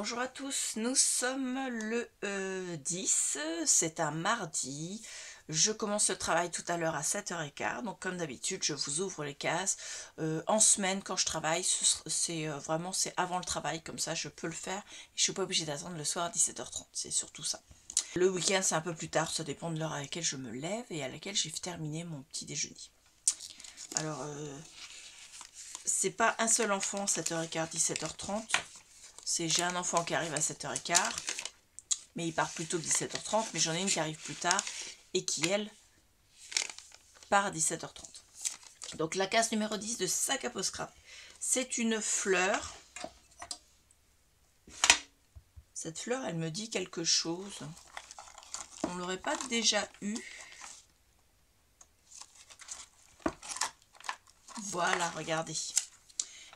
Bonjour à tous, nous sommes le 10, c'est un mardi. Je commence le travail tout à l'heure à 7h15, donc comme d'habitude je vous ouvre les cases. En semaine quand je travaille, c'est vraiment c'est avant le travail, comme ça je peux le faire et je suis pas obligée d'attendre le soir à 17h30, c'est surtout ça. Le week-end c'est un peu plus tard, ça dépend de l'heure à laquelle je me lève et à laquelle j'ai terminé mon petit déjeuner. Alors c'est pas un seul enfant 7h15, 17h30. J'ai un enfant qui arrive à 7h15, mais il part plutôt 17h30, mais j'en ai une qui arrive plus tard et qui, elle, part à 17h30. Donc la case numéro 10 de Sac à peau scrap, c'est une fleur. Cette fleur, elle me dit quelque chose. On ne l'aurait pas déjà eu. Voilà, regardez.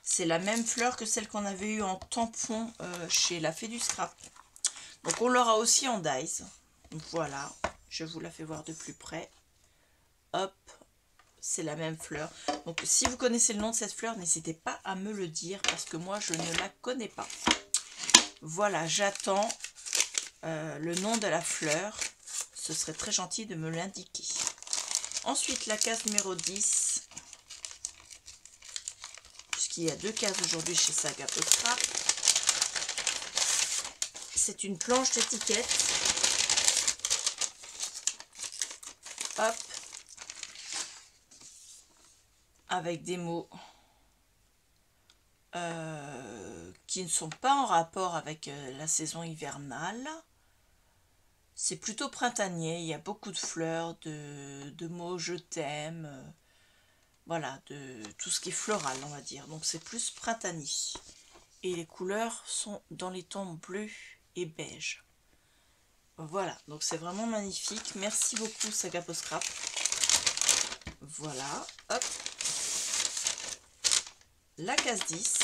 C'est la même fleur que celle qu'on avait eue en tampon chez la Fée du Scrap. Donc on l'aura aussi en dies. Voilà, je vous la fais voir de plus près. Hop, c'est la même fleur. Donc si vous connaissez le nom de cette fleur, n'hésitez pas à me le dire parce que moi je ne la connais pas. Voilà, j'attends le nom de la fleur. Ce serait très gentil de me l'indiquer. Ensuite, la case numéro 10. Puisqu'il y a deux cases aujourd'hui chez Sac à peau scrap. C'est une planche d'étiquette. Hop. Avec des mots qui ne sont pas en rapport avec la saison hivernale. C'est plutôt printanier, il y a beaucoup de fleurs, de mots je t'aime, voilà, de tout ce qui est floral on va dire. Donc c'est plus printanier. Et les couleurs sont dans les tons bleu et beige. Voilà, donc c'est vraiment magnifique. Merci beaucoup Sac à peau scrap. Voilà, hop. La case 10.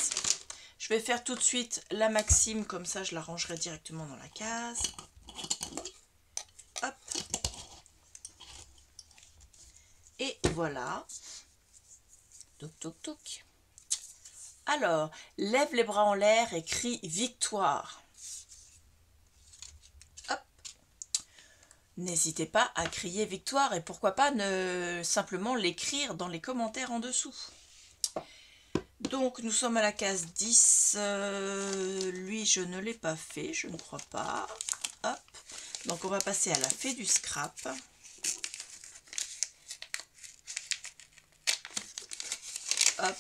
Je vais faire tout de suite la maxime, comme ça je la rangerai directement dans la case. Hop. Et voilà. Toc toc toc. Alors, lève les bras en l'air et crie victoire. Hop. N'hésitez pas à crier victoire et pourquoi pas ne simplement l'écrire dans les commentaires en dessous. Donc nous sommes à la case 10, lui je ne l'ai pas fait, je ne crois pas. Hop. Donc on va passer à la Fée du Scrap. Hop.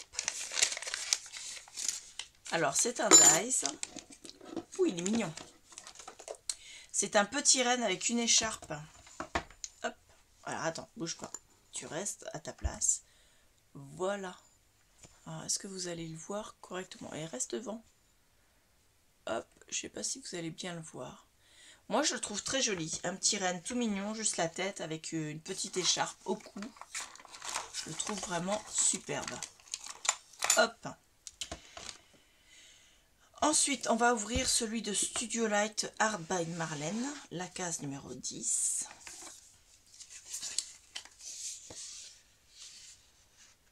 Alors c'est un dies. Ouh, il est mignon. C'est un petit renne avec une écharpe. Hop. Alors attends, bouge pas. Tu restes à ta place. Voilà. Alors est-ce que vous allez le voir correctement? Et reste devant. Hop. Je sais pas si vous allez bien le voir. Moi je le trouve très joli. Un petit renne tout mignon, juste la tête avec une petite écharpe au cou. Je le trouve vraiment superbe. Hop. Ensuite, on va ouvrir celui de Studio Light Art by Marlène, la case numéro 10.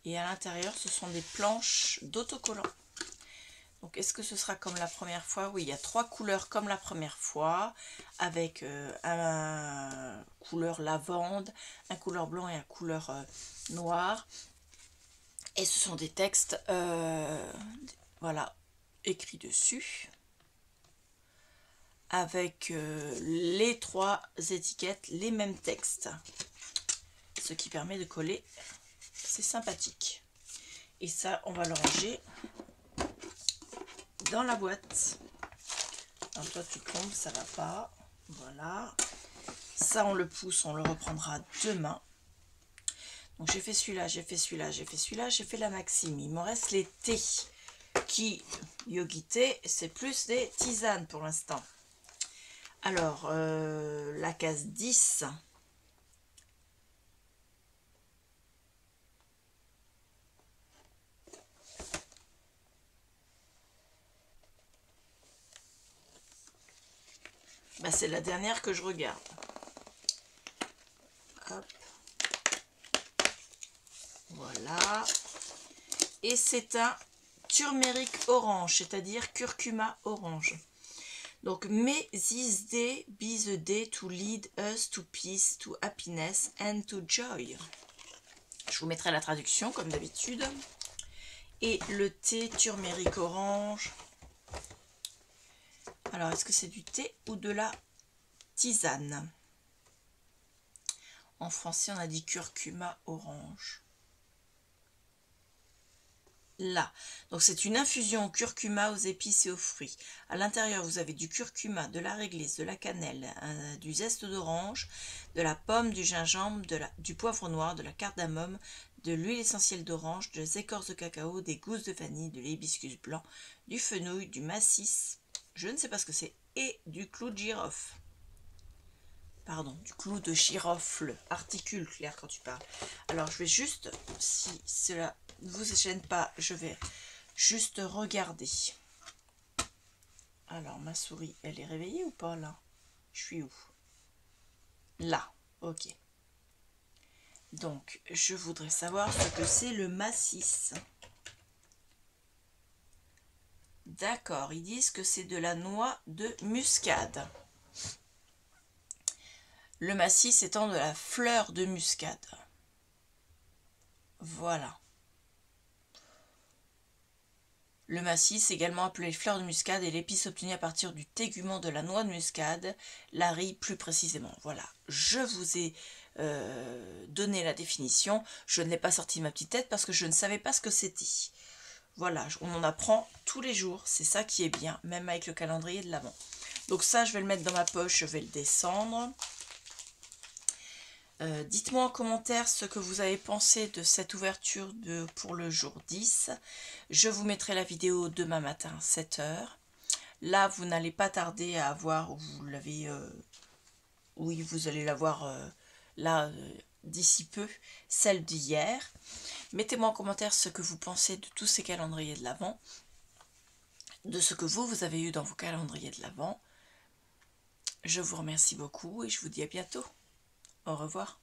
Et à l'intérieur, ce sont des planches d'autocollants. Donc, est-ce que ce sera comme la première fois? Oui, il y a 3 couleurs comme la première fois, avec un couleur lavande, un couleur blanc et un couleur noire. Et ce sont des textes, voilà, écrits dessus. Avec les 3 étiquettes, les mêmes textes. Ce qui permet de coller. C'est sympathique. Et ça, on va le ranger dans la boîte. Alors toi, tu tombes, ça va pas. Voilà. Ça, on le pousse, on le reprendra demain. Donc j'ai fait celui-là, j'ai fait celui-là, j'ai fait celui-là, j'ai fait la maxime. Il me reste les thés qui, yogi thé, c'est plus des tisanes pour l'instant. Alors, la case 10. Bah, c'est la dernière que je regarde. Hop. Voilà. Et c'est un turmeric orange, c'est-à-dire curcuma orange. Donc, may this day be the day to lead us to peace, to happiness and to joy. Je vous mettrai la traduction comme d'habitude. Et le thé turmérique orange. Alors, est-ce que c'est du thé ou de la tisane? En français, on a dit curcuma orange. Là, donc c'est une infusion au curcuma, aux épices et aux fruits. À l'intérieur, vous avez du curcuma, de la réglisse, de la cannelle, du zeste d'orange, de la pomme, du gingembre, du poivre noir, de la cardamome, de l'huile essentielle d'orange, des écorces de cacao, des gousses de vanille, de l'hibiscus blanc, du fenouil, du massis, je ne sais pas ce que c'est, et du clou de girofle. Pardon, du clou de girofle, articule Claire quand tu parles. Alors je vais juste, si cela ne vous gêne pas, je vais juste regarder. Alors ma souris, elle est réveillée ou pas là? Je suis où? Là, ok. Donc je voudrais savoir ce que c'est le massis. D'accord, ils disent que c'est de la noix de muscade. Le massis étant de la fleur de muscade. Voilà. Le massis, également appelé fleur de muscade, est l'épice obtenue à partir du tégument de la noix de muscade, la riz plus précisément. Voilà, je vous ai donné la définition. Je ne l'ai pas sorti de ma petite tête parce que je ne savais pas ce que c'était. Voilà, on en apprend tous les jours, c'est ça qui est bien, même avec le calendrier de l'Avent. Donc ça, je vais le mettre dans ma poche, je vais le descendre. Dites-moi en commentaire ce que vous avez pensé de cette ouverture pour le jour 10. Je vous mettrai la vidéo demain matin à 7 h. Là, vous n'allez pas tarder à avoir, vous l'avez, oui, vous allez la voir là d'ici peu, celle d'hier. Mettez-moi en commentaire ce que vous pensez de tous ces calendriers de l'Avent, de ce que vous avez eu dans vos calendriers de l'Avent. Je vous remercie beaucoup et je vous dis à bientôt. Au revoir.